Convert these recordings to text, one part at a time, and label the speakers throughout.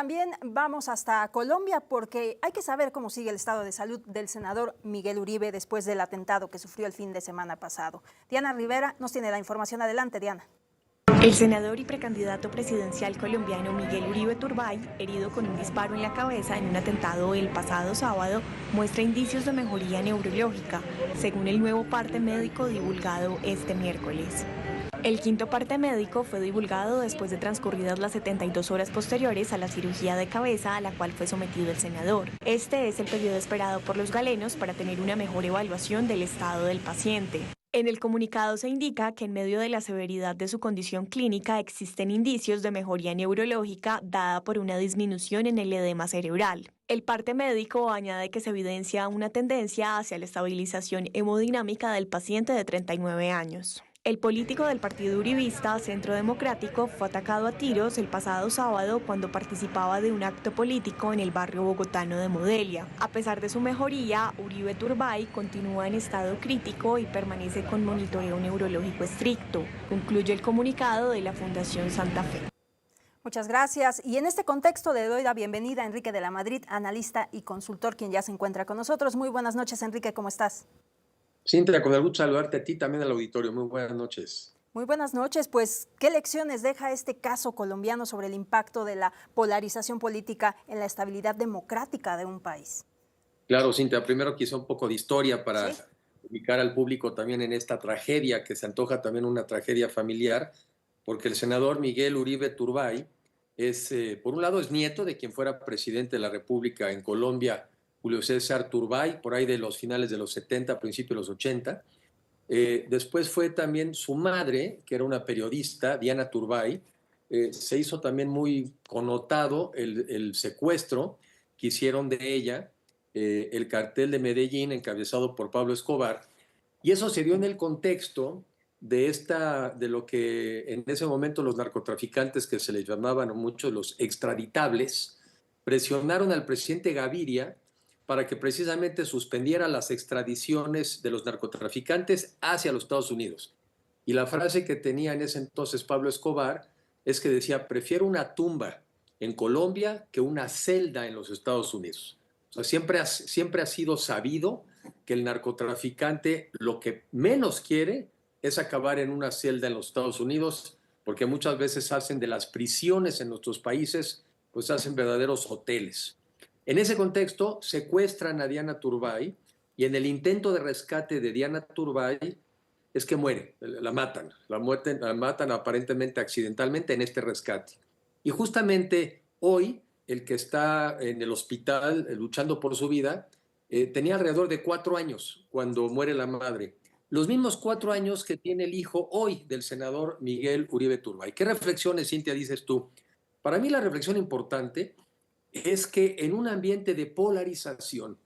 Speaker 1: también vamos hasta Colombia porque hay que saber cómo sigue el estado de salud del senador Miguel Uribe después del atentado que sufrió el fin de semana pasado. Diana Rivera nos tiene la información. Adelante, Diana.
Speaker 2: El senador y precandidato presidencial colombiano Miguel Uribe Turbay, herido con un disparo en la cabeza en un atentado el pasado sábado, muestra indicios de mejoría neurológica, según el nuevo parte médico divulgado este miércoles. El quinto parte médico fue divulgado después de transcurridas las 72 horas posteriores a la cirugía de cabeza a la cual fue sometido el senador. Este es el periodo esperado por los galenos para tener una mejor evaluación del estado del paciente. En el comunicado se indica que en medio de la severidad de su condición clínica existen indicios de mejoría neurológica dada por una disminución en el edema cerebral. El parte médico añade que se evidencia una tendencia hacia la estabilización hemodinámica del paciente de 39 años. El político del partido uribista Centro Democrático fue atacado a tiros el pasado sábado cuando participaba de un acto político en el barrio bogotano de Modelia. A pesar de su mejoría, Uribe Turbay continúa en estado crítico y permanece con monitoreo neurológico estricto, concluye el comunicado de la Fundación Santa Fe.
Speaker 1: Muchas gracias. Y en este contexto le doy la bienvenida a Enrique de la Madrid, analista y consultor, quien ya se encuentra con nosotros. Muy buenas noches, Enrique, ¿cómo estás?
Speaker 3: Cintia, con el gusto saludarte a ti, también al auditorio. Muy buenas noches.
Speaker 1: Muy buenas noches. Pues, ¿qué lecciones deja este caso colombiano sobre el impacto de la polarización política en la estabilidad democrática de un país?
Speaker 3: Claro, Cintia, primero quizá un poco de historia para
Speaker 1: ¿Sí?
Speaker 3: ubicar al público también en esta tragedia, que se antoja también una tragedia familiar, porque el senador Miguel Uribe Turbay es, por un lado, es nieto de quien fuera presidente de la República en Colombia, Julio César Turbay, por ahí de los finales de los 70, principios de los 80. Después fue también su madre, que era una periodista, Diana Turbay. Se hizo también muy connotado el secuestro que hicieron de ella, el cartel de Medellín encabezado por Pablo Escobar, y eso se dio en el contexto de lo que en ese momento los narcotraficantes, que se les llamaban a muchos los extraditables, presionaron al presidente Gaviria para que precisamente suspendiera las extradiciones de los narcotraficantes hacia los Estados Unidos. Y la frase que tenía en ese entonces Pablo Escobar es que decía: prefiero una tumba en Colombia que una celda en los Estados Unidos. O sea, siempre ha sido sabido que el narcotraficante lo que menos quiere es acabar en una celda en los Estados Unidos, porque muchas veces hacen de las prisiones en nuestros países, pues hacen verdaderos hoteles. En ese contexto, secuestran a Diana Turbay, y en el intento de rescate de Diana Turbay es que muere, la matan aparentemente accidentalmente en este rescate. Y justamente hoy, el que está en el hospital luchando por su vida, tenía alrededor de 4 años cuando muere la madre. Los mismos 4 años que tiene el hijo hoy del senador Miguel Uribe Turbay. ¿Qué reflexiones, Cintia, dices tú? Para mí la reflexión importante es que en un ambiente de polarización,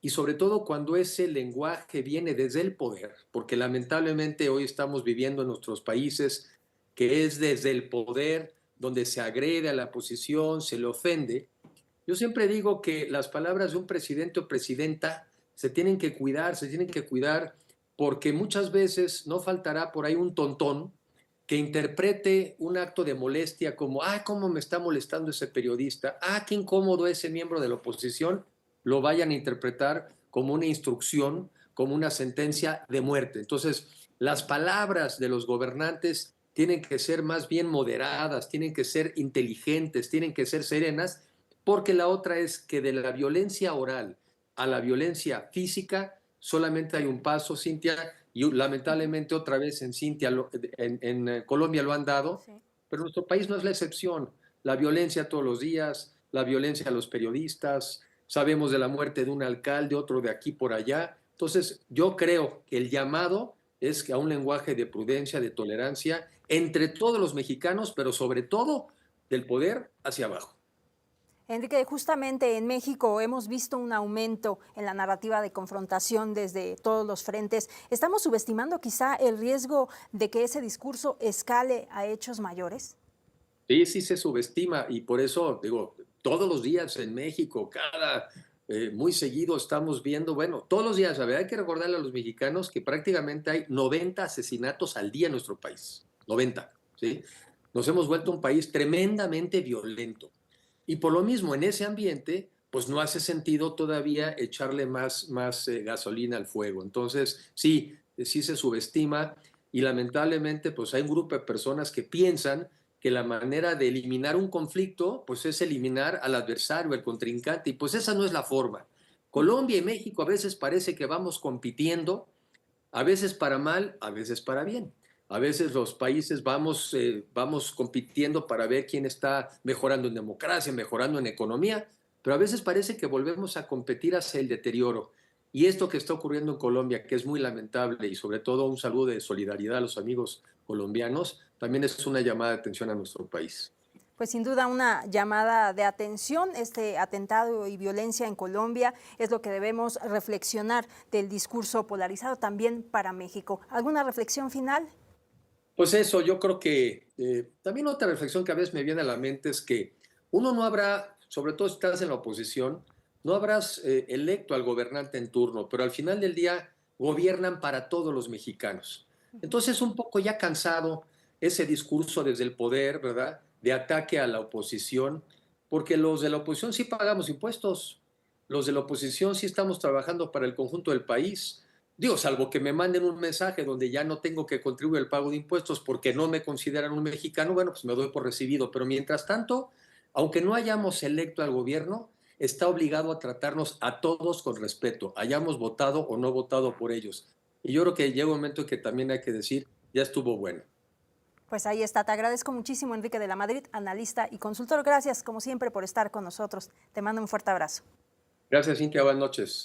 Speaker 3: y sobre todo cuando ese lenguaje viene desde el poder, porque lamentablemente hoy estamos viviendo en nuestros países que es desde el poder donde se agrede a la oposición, se le ofende. Yo siempre digo que las palabras de un presidente o presidenta se tienen que cuidar, porque muchas veces no faltará por ahí un tontón que interprete un acto de molestia como: ah, cómo me está molestando ese periodista, ah, qué incómodo ese miembro de la oposición, lo vayan a interpretar como una instrucción, como una sentencia de muerte. Entonces, las palabras de los gobernantes tienen que ser más bien moderadas, tienen que ser inteligentes, tienen que ser serenas, porque la otra es que de la violencia oral a la violencia física solamente hay un paso, Cintia, y lamentablemente otra vez en Colombia lo han dado,
Speaker 1: Sí.
Speaker 3: pero nuestro país no es la excepción. La violencia todos los días, la violencia a los periodistas, sabemos de la muerte de un alcalde, otro de aquí por allá. Entonces, yo creo que el llamado es que a un lenguaje de prudencia, de tolerancia, entre todos los mexicanos, pero sobre todo del poder hacia abajo.
Speaker 1: Enrique, justamente en México hemos visto un aumento en la narrativa de confrontación desde todos los frentes. ¿Estamos subestimando quizá el riesgo de que ese discurso escale a hechos mayores?
Speaker 3: Sí, sí se subestima, y por eso digo, todos los días en México, muy seguido estamos viendo, bueno, todos los días, a ver, hay que recordarle a los mexicanos que prácticamente hay 90 asesinatos al día en nuestro país, 90, ¿sí? Nos hemos vuelto un país tremendamente violento. Y por lo mismo, en ese ambiente, pues no hace sentido todavía echarle más gasolina al fuego. Entonces, sí, sí se subestima y lamentablemente pues hay un grupo de personas que piensan que la manera de eliminar un conflicto pues es eliminar al adversario, al contrincante, y pues esa no es la forma. Colombia y México a veces parece que vamos compitiendo, a veces para mal, a veces para bien. A veces los países vamos compitiendo para ver quién está mejorando en democracia, mejorando en economía, pero a veces parece que volvemos a competir hacia el deterioro. Y esto que está ocurriendo en Colombia, que es muy lamentable, y sobre todo un saludo de solidaridad a los amigos colombianos, también es una llamada de atención a nuestro país.
Speaker 1: Pues sin duda una llamada de atención, este atentado y violencia en Colombia es lo que debemos reflexionar del discurso polarizado también para México. ¿Alguna reflexión final?
Speaker 3: Pues eso, yo creo que también otra reflexión que a veces me viene a la mente es que uno no habrá, sobre todo si estás en la oposición, no habrás electo al gobernante en turno, pero al final del día gobiernan para todos los mexicanos. Entonces, un poco ya cansado ese discurso desde el poder, ¿verdad? De ataque a la oposición, porque los de la oposición sí pagamos impuestos, los de la oposición sí estamos trabajando para el conjunto del país. Digo, salvo que me manden un mensaje donde ya no tengo que contribuir al pago de impuestos porque no me consideran un mexicano, bueno, pues me doy por recibido. Pero mientras tanto, aunque no hayamos electo al gobierno, está obligado a tratarnos a todos con respeto, hayamos votado o no votado por ellos. Y yo creo que llega un momento en que también hay que decir, ya estuvo bueno.
Speaker 1: Pues ahí está, te agradezco muchísimo, Enrique de la Madrid, analista y consultor. Gracias, como siempre, por estar con nosotros. Te mando un fuerte abrazo.
Speaker 3: Gracias, Cintia. Buenas noches.